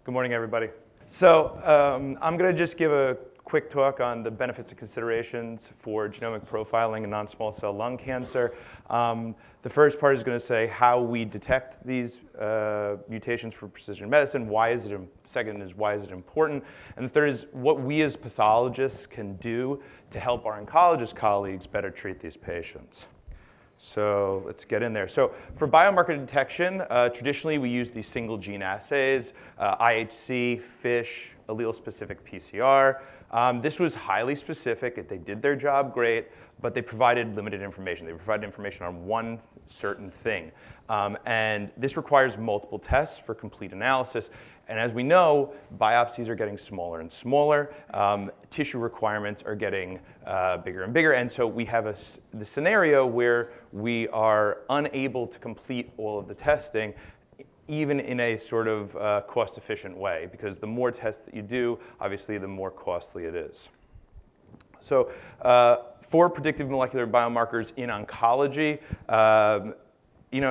Good morning, everybody. So I'm going to just give a quick talk on the benefits and considerations for genomic profiling in non-small cell lung cancer. The first part is going to say how we detect these mutations for precision medicine. Second is why is it important? And the third is what we as pathologists can do to help our oncologist colleagues better treat these patients. So let's get in there. So for biomarker detection, traditionally we use these single gene assays, IHC, FISH, allele-specific PCR. This was highly specific. They did their job great, but they provided limited information. They provided information on one certain thing. And this requires multiple tests for complete analysis. And as we know, biopsies are getting smaller and smaller. Tissue requirements are getting bigger and bigger. And so we have the scenario where we are unable to complete all of the testing, even in a sort of cost-efficient way, because the more tests that you do, obviously, the more costly it is. So for predictive molecular biomarkers in oncology,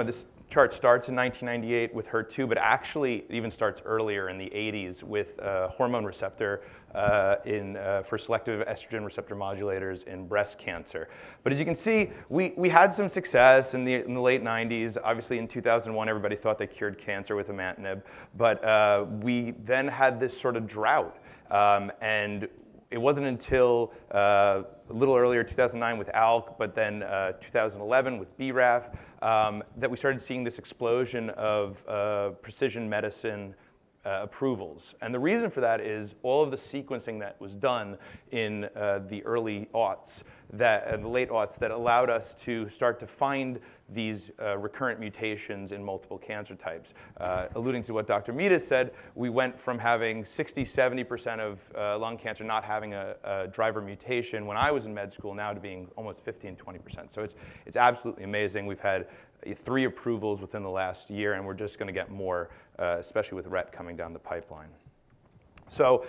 this chart starts in 1998 with HER2, but actually it even starts earlier in the 80s with hormone receptor for selective estrogen receptor modulators in breast cancer. But as you can see, we had some success in the late 90s. Obviously in 2001, everybody thought they cured cancer with imatinib. But we then had this sort of drought. And it wasn't until a little earlier, 2009 with ALK, but then 2011 with BRAF, that we started seeing this explosion of precision medicine approvals. And the reason for that is all of the sequencing that was done in the early aughts, the late aughts, that allowed us to start to find these recurrent mutations in multiple cancer types. Alluding to what Dr. Mita said, we went from having 60–70% of lung cancer not having a driver mutation when I was in med school now to being almost 15–20%. So it's absolutely amazing. We've had 3 approvals within the last year, and we're just going to get more, especially with RET coming down the pipeline. So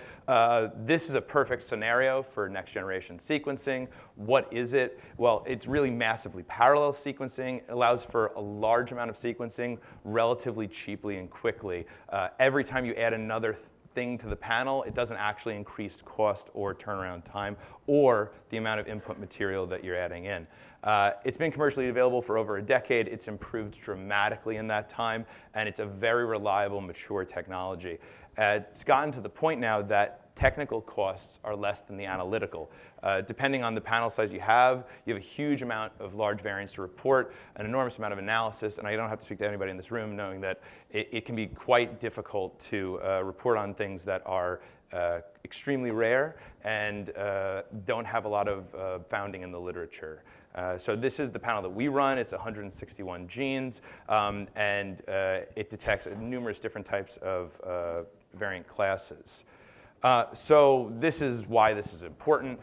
this is a perfect scenario for next-generation sequencing. What is it? Well, it's really massively parallel sequencing. It allows for a large amount of sequencing relatively cheaply and quickly. Every time you add another thing to the panel, it doesn't actually increase cost or turnaround time or the amount of input material that you're adding in. It's been commercially available for over a decade. It's improved dramatically in that time, and it's a very reliable, mature technology. It's gotten to the point now that technical costs are less than the analytical. Depending on the panel size you have a huge amount of large variants to report, an enormous amount of analysis, and I don't have to speak to anybody in this room knowing that it can be quite difficult to report on things that are extremely rare and don't have a lot of founding in the literature. So this is the panel that we run. It's 161 genes, and it detects numerous different types of variant classes. So this is why this is important.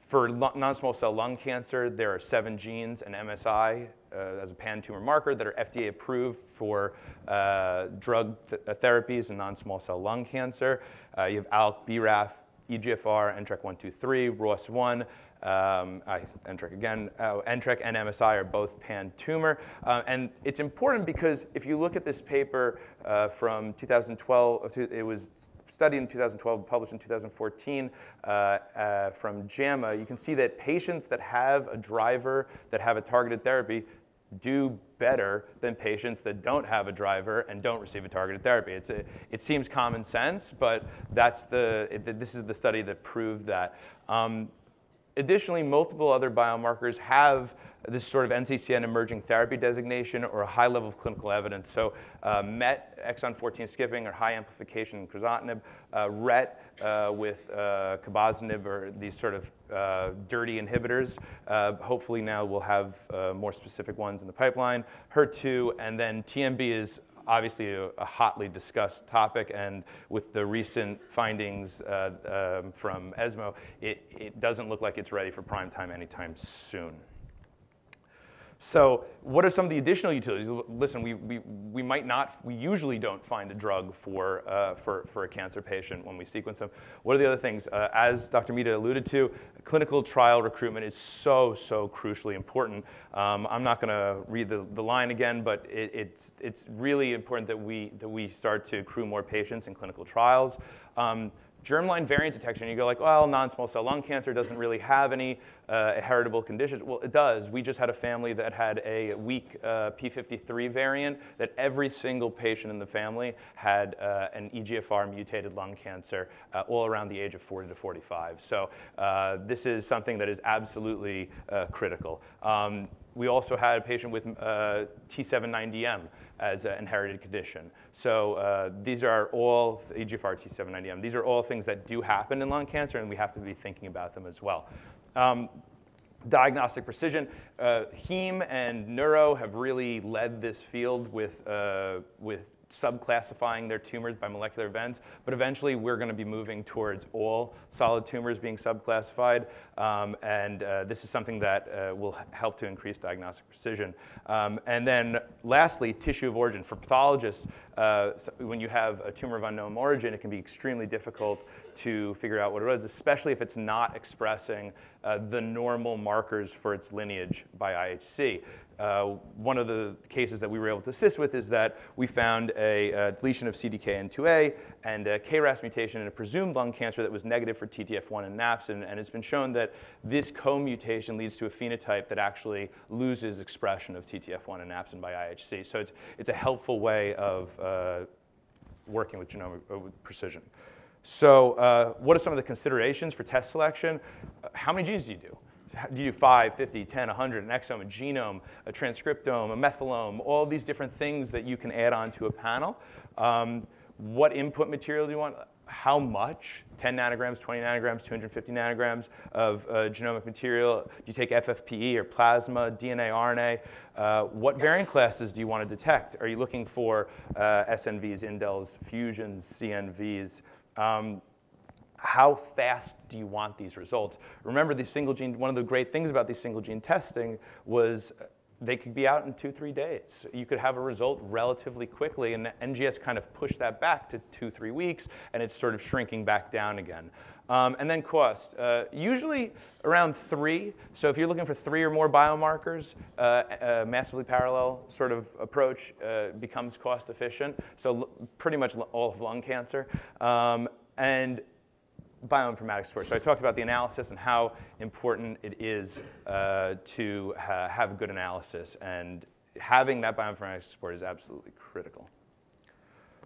For non-small cell lung cancer, there are 7 genes and MSI as a pan-tumor marker that are FDA approved for drug therapies in non-small cell lung cancer. You have ALK, BRAF, EGFR, NTRK123, ROS1, NTRK again, NTRK and MSI are both pan-tumor. And it's important because if you look at this paper from 2012, it was studied in 2012, published in 2014 from JAMA, you can see that patients that have a driver that have a targeted therapy do better than patients that don't have a driver and don't receive a targeted therapy. It seems common sense, but this is the study that proved that. Additionally, multiple other biomarkers have this sort of NCCN emerging therapy designation or a high level of clinical evidence. So MET, exon 14 skipping or high amplification in crizotinib, RET with cabozanib or these sort of dirty inhibitors. Hopefully now we'll have more specific ones in the pipeline. HER2, and then TMB is obviously a hotly discussed topic, and with the recent findings from ESMO, it doesn't look like it's ready for prime time anytime soon. So what are some of the additional utilities? Listen, we usually don't find a drug for a cancer patient when we sequence them. What are the other things? As Dr. Mita alluded to, clinical trial recruitment is so crucially important. I'm not going to read the line again, but it's really important that we start to accrue more patients in clinical trials. Germline variant detection, you go like, well, non-small cell lung cancer doesn't really have any heritable conditions. Well, it does. We just had a family that had a weak P53 variant that every single patient in the family had an EGFR mutated lung cancer all around the age of 40 to 45. So this is something that is absolutely critical. We also had a patient with T790M as an inherited condition. So these are all EGFR T790M. These are all things that do happen in lung cancer, and we have to be thinking about them as well. Diagnostic precision. Heme and neuro have really led this field with subclassifying their tumors by molecular events, but eventually we're going to be moving towards all solid tumors being subclassified, and this is something that will help to increase diagnostic precision. And then lastly, tissue of origin. For pathologists, when you have a tumor of unknown origin, it can be extremely difficult to figure out what it is, especially if it's not expressing the normal markers for its lineage by IHC. One of the cases that we were able to assist with is that we found a deletion of CDKN2A and a KRAS mutation in a presumed lung cancer that was negative for TTF1 and napsin, and it's been shown that this co-mutation leads to a phenotype that actually loses expression of TTF1 and napsin by IHC. So it's a helpful way of working with genomic precision. So what are some of the considerations for test selection? How many genes do you do? Do you do 5, 50, 10, 100, an exome, a genome, a transcriptome, a methylome, all these different things that you can add onto a panel? What input material do you want? How much? 10 nanograms, 20 nanograms, 250 nanograms of genomic material? Do you take FFPE or plasma, DNA, RNA? What variant classes do you want to detect? Are you looking for SNVs, indels, fusions, CNVs? How fast do you want these results? Remember, these single gene, one of the great things about these single gene testing was they could be out in 2-3 days. You could have a result relatively quickly, and NGS kind of pushed that back to 2-3 weeks, and it's sort of shrinking back down again. And then cost, usually around 3. So if you're looking for 3 or more biomarkers, a massively parallel sort of approach becomes cost efficient. So pretty much all of lung cancer. And bioinformatics support. So I talked about the analysis and how important it is to have good analysis, and having that bioinformatics support is absolutely critical.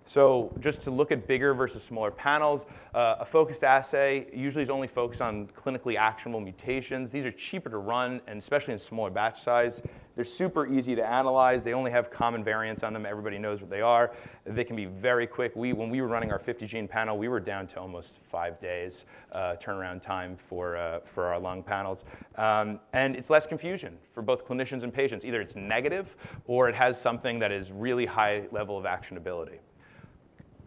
So just to look at bigger versus smaller panels, a focused assay usually is only focused on clinically actionable mutations. These are cheaper to run, and especially in smaller batch size. They're super easy to analyze. They only have common variants on them. Everybody knows what they are. They can be very quick. When we were running our 50-gene panel, we were down to almost 5 days turnaround time for our lung panels. And it's less confusion for both clinicians and patients. Either it's negative or it has something that is really high level of actionability.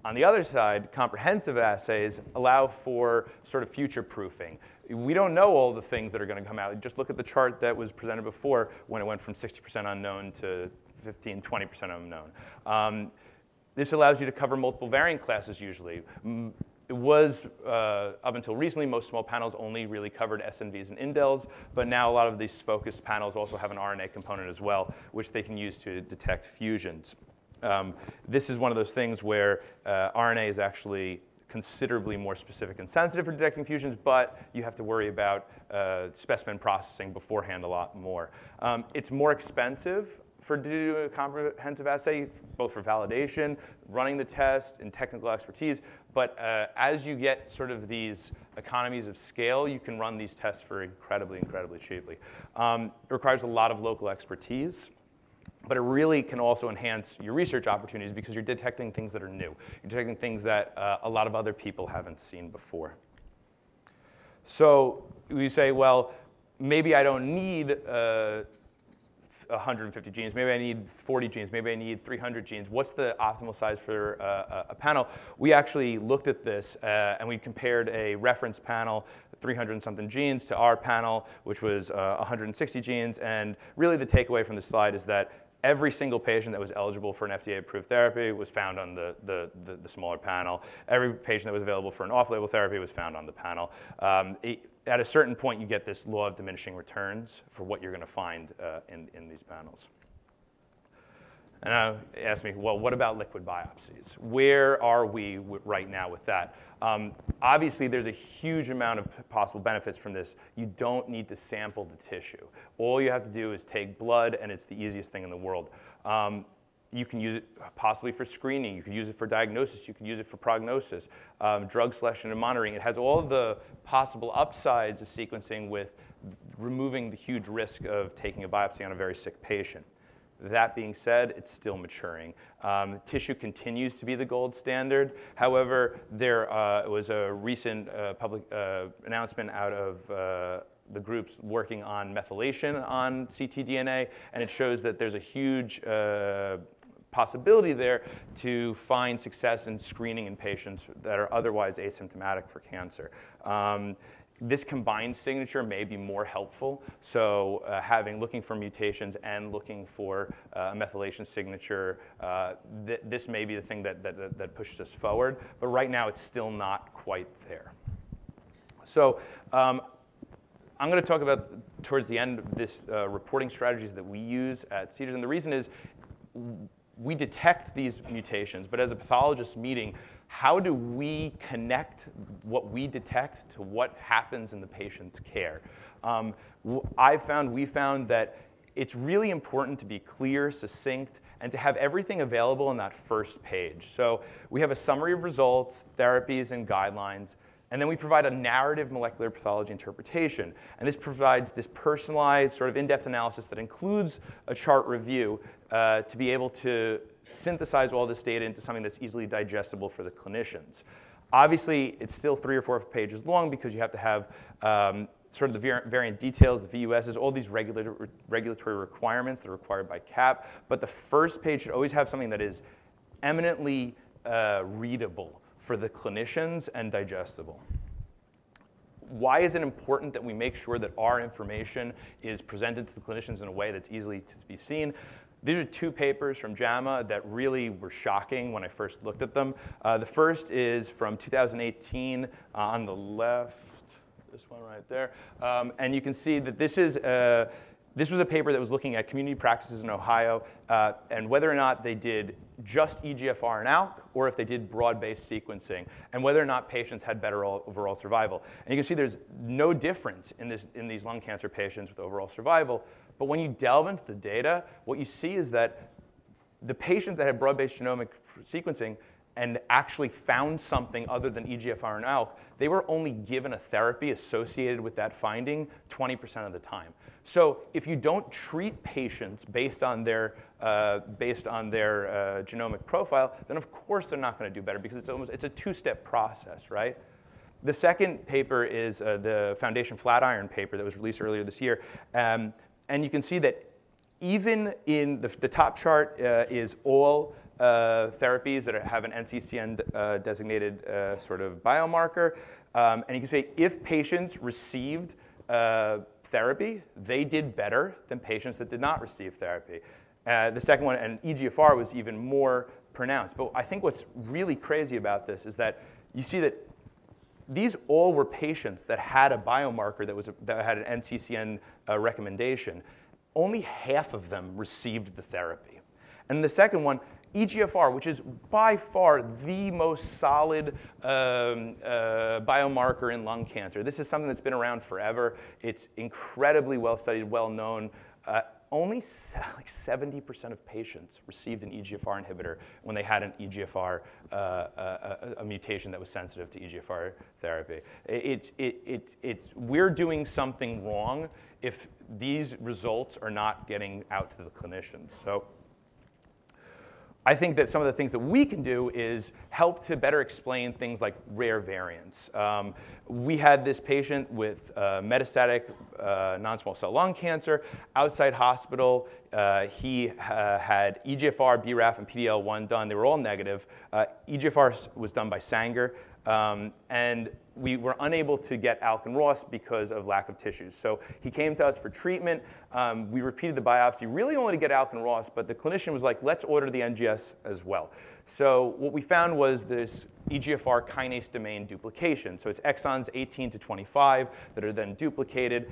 On the other side, comprehensive assays allow for sort of future proofing. We don't know all the things that are going to come out. Just look at the chart that was presented before when it went from 60% unknown to 15, 20% unknown. This allows you to cover multiple variant classes usually. It was, up until recently, most small panels only really covered SNVs and indels, but now a lot of these focused panels also have an RNA component as well, which they can use to detect fusions. This is one of those things where RNA is actually considerably more specific and sensitive for detecting fusions, but you have to worry about specimen processing beforehand a lot more. It's more expensive to do a comprehensive assay, both for validation, running the test, and technical expertise. But as you get sort of these economies of scale, you can run these tests for incredibly cheaply. It requires a lot of local expertise. But it really can also enhance your research opportunities because you're detecting things that are new. You're detecting things that a lot of other people haven't seen before. So you say, well, maybe I don't need 150 genes, maybe I need 40 genes, maybe I need 300 genes. What's the optimal size for a panel? We actually looked at this and we compared a reference panel, 300 and something genes, to our panel, which was 160 genes. And really the takeaway from this slide is that every single patient that was eligible for an FDA-approved therapy was found on the smaller panel. Every patient that was available for an off-label therapy was found on the panel. At a certain point, you get this law of diminishing returns for what you're going to find in these panels. And ask me, well, what about liquid biopsies? Where are we right now with that? Obviously, there's a huge amount of possible benefits from this. You don't need to sample the tissue. All you have to do is take blood, and it's the easiest thing in the world. You can use it possibly for screening. You could use it for diagnosis. You could use it for prognosis, drug selection and monitoring. It has all the possible upsides of sequencing with removing the huge risk of taking a biopsy on a very sick patient. That being said, it's still maturing. Tissue continues to be the gold standard. However, there was a recent public announcement out of the groups working on methylation on ctDNA, and it shows that there's a huge possibility there to find success in screening in patients that are otherwise asymptomatic for cancer. This combined signature may be more helpful. So looking for mutations and looking for a methylation signature, this may be the thing that pushes us forward. But right now, it's still not quite there. So I'm going to talk about, towards the end, this reporting strategies that we use at CDERS. And the reason is we detect these mutations. But as a pathologist meeting, how do we connect what we detect to what happens in the patient's care? We found that it's really important to be clear, succinct, and to have everything available on that first page. So we have a summary of results, therapies, and guidelines. And then we provide a narrative molecular pathology interpretation. And this provides this personalized sort of in-depth analysis that includes a chart review to be able to synthesize all this data into something that's easily digestible for the clinicians. Obviously, it's still 3 or 4 pages long because you have to have sort of the variant details, the VUSs, all these regulatory requirements that are required by CAP. But the first page should always have something that is eminently readable for the clinicians and digestible. Why is it important that we make sure that our information is presented to the clinicians in a way that's easily to be seen? These are 2 papers from JAMA that really were shocking when I first looked at them. The first is from 2018 on the left, this one right there. And you can see that this was a paper that was looking at community practices in Ohio and whether or not they did just EGFR and ALK, or if they did broad-based sequencing, and whether or not patients had better overall survival. And you can see there's no difference in these lung cancer patients with overall survival. But when you delve into the data, what you see is that the patients that had broad-based genomic sequencing and actually found something other than EGFR and ALK, they were only given a therapy associated with that finding 20% of the time. So if you don't treat patients based on their genomic profile, then of course they're not going to do better because it's a 2-step process, right? The second paper is the Foundation Flatiron paper that was released earlier this year. And you can see that even in the top chart is all therapies that have an NCCN designated sort of biomarker. And you can say if patients received therapy, they did better than patients that did not receive therapy. The second one, and EGFR was even more pronounced. But I think what's really crazy about this is that you see that these all were patients that had a biomarker that had an NCCN recommendation. Only half of them received the therapy. And the second one, EGFR, which is by far the most solid biomarker in lung cancer. This is something that's been around forever. It's incredibly well studied, well known. Only like 70% of patients received an EGFR inhibitor when they had an EGFR, a mutation that was sensitive to EGFR therapy. We're doing something wrong if these results are not getting out to the clinicians. So I think that some of the things that we can do is help to better explain things like rare variants. We had this patient with metastatic non-small cell lung cancer outside hospital. He had EGFR, BRAF, and PD-L1 done. They were all negative. EGFR was done by Sanger. And we were unable to get ALK and ROS because of lack of tissues. So he came to us for treatment. We repeated the biopsy, really only to get ALK and ROS, but the clinician was like, let's order the NGS as well. So what we found was this EGFR kinase domain duplication. So it's exons 18 to 25 that are then duplicated.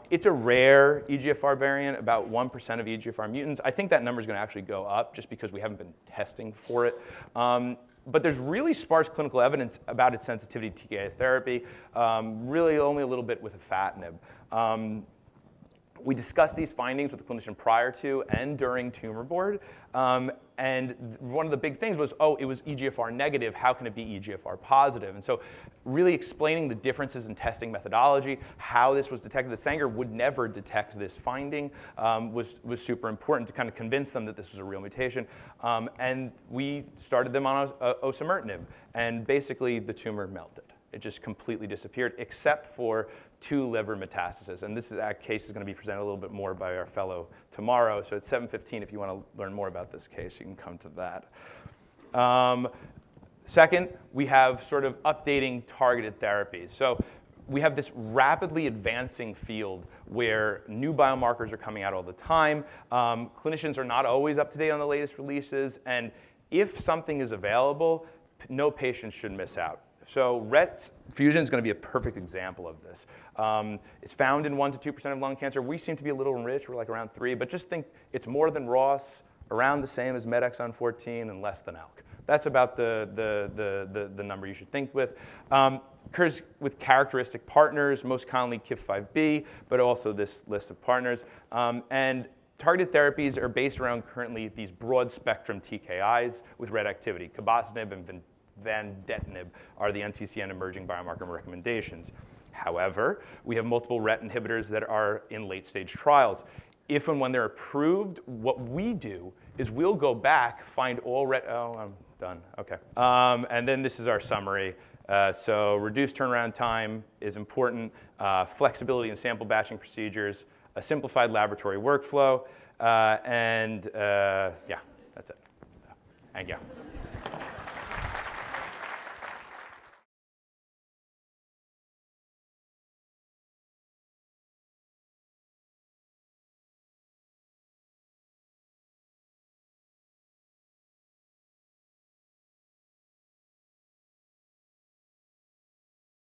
It's a rare EGFR variant, about 1% of EGFR mutants. I think that number is going to actually go up just because we haven't been testing for it. But there's really sparse clinical evidence about its sensitivity to TKI therapy, really only a little bit with afatinib. We discussed these findings with the clinician prior to and during tumor board. And one of the big things was, oh, it was EGFR negative. How can it be EGFR positive? And so really explaining the differences in testing methodology, how this was detected. The Sanger would never detect this finding was super important to kind of convince them that this was a real mutation. And we started them on osimertinib. And basically, the tumor melted. It just completely disappeared, except for 2 liver metastases. And that case is going to be presented a little bit more by our fellow tomorrow. So it's 7:15. If you want to learn more about this case, you can come to that. Second, we have sort of updating targeted therapies. So we have this rapidly advancing field where new biomarkers are coming out all the time. Clinicians are not always up to date on the latest releases. And if something is available, no patient should miss out. So RET fusion is going to be a perfect example of this. It's found in 1% to 2% of lung cancer. We seem to be a little enriched. We're like around 3. But just think it's more than ROS, around the same as MET exon 14, and less than ALK. That's about the number you should think with. Occurs with characteristic partners, most commonly KIF5B, but also this list of partners. And targeted therapies are based around currently these broad spectrum TKIs with RET activity. Cabozanib and vandetanib are the NCCN emerging biomarker recommendations. However, we have multiple RET inhibitors that are in late-stage trials. If and when they're approved, what we do is we'll go back, find all RET. Oh, I'm done. OK. And then this is our summary. So reduced turnaround time is important, flexibility in sample batching procedures, a simplified laboratory workflow, and yeah, that's it. Thank you.